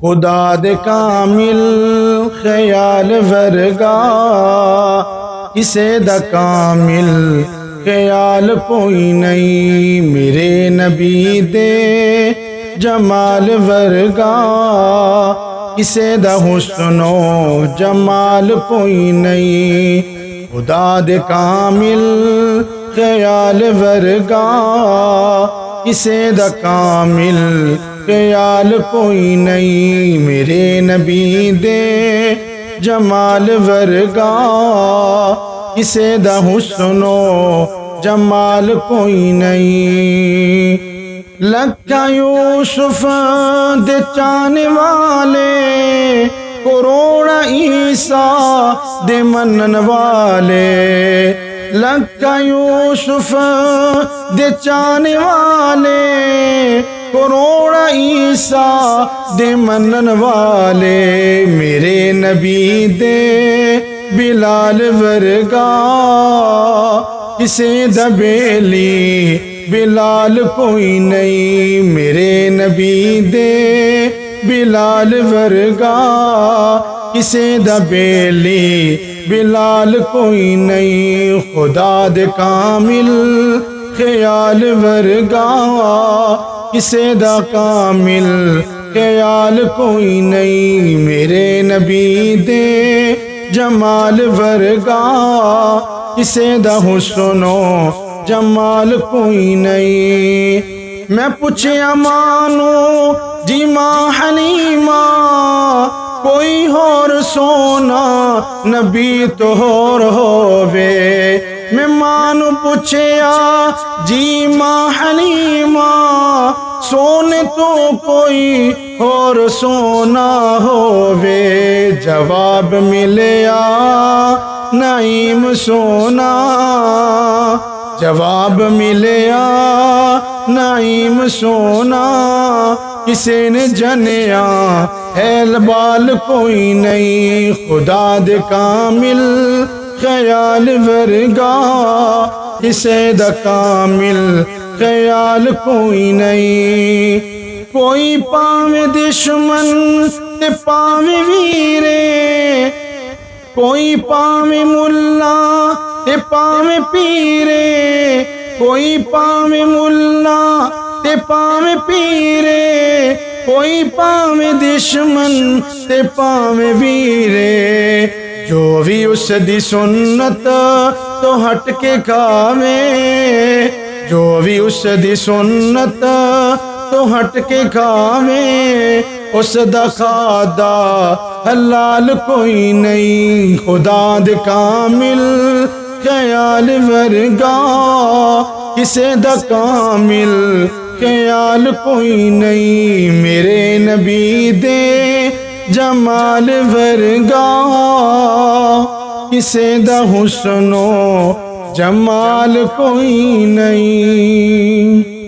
खुदा दे कामिल ख्याल वर्गा किसे दा कामिल ख्याल कोई नहीं। मेरे नबी दे जमाल वर्गा किसे दा हुस्नो जमाल कोई नहीं। खुदा दे कामिल ख्याल वर्गा किसे दा कामिल ख्याल कोई नहीं। मेरे नबी दे जमाल वर्गा किसे दा हुस्नो जमाल कोई नहीं। लक्का यूसुफ दे चाने वाले करोड़ा ईसा दे मनन वाले। लक्का यूसुफ दे चाने वाले करोड़ा ईसा दे मनन वाले। मेरे नबी दे बिलाल वर्गा किसे दबेली बिलाल कोई नहीं। मेरे नबी दे बिलाल वर्गा किसे दबेली बिलाल कोई नहीं। खुदा दे कामिल ख्याल वर्गा किसे दा कामिल ख्याल कोई नहीं। मेरे नबी दे जमाल वर्गा किसे दा हुस्नो जमाल कोई नहीं। मैं पूछया मानो जी मां हलीमा कोई होर सोना नबी तो होर होवे। मैं मानो पूछया जी मां हलीमा सोने तो कोई होर सोना होवे। जवाब मिलया नईम सोना जवाब मिलया नईम सोना। किसे ने जनिया हैल बाल कोई नहीं। खुदा दे कामिल ख्याल वर्गा किसे दा कामिल ख्याल कोई नहीं। कोई पावे दुश्मन ते पावे वीरे कोई पावे मुल्ला ते पावे पीरे। कोई पावे मुल्ला ते पावे पीरे कोई पावे दुश्मन ते पावे वीरे। जो भी उस दी सुन्नत तो हट के खावे। जो भी उस दी सुन्नत तो हट के खावे उस दा खादा हलाल कोई नहीं। खुदा दे कामिल ख्याल वर्गा किसे दा कामिल ख्याल कोई नहीं। मेरे नबी दे जमाल वर्गा किसे दा हुस्नो जमाल कोई नहीं।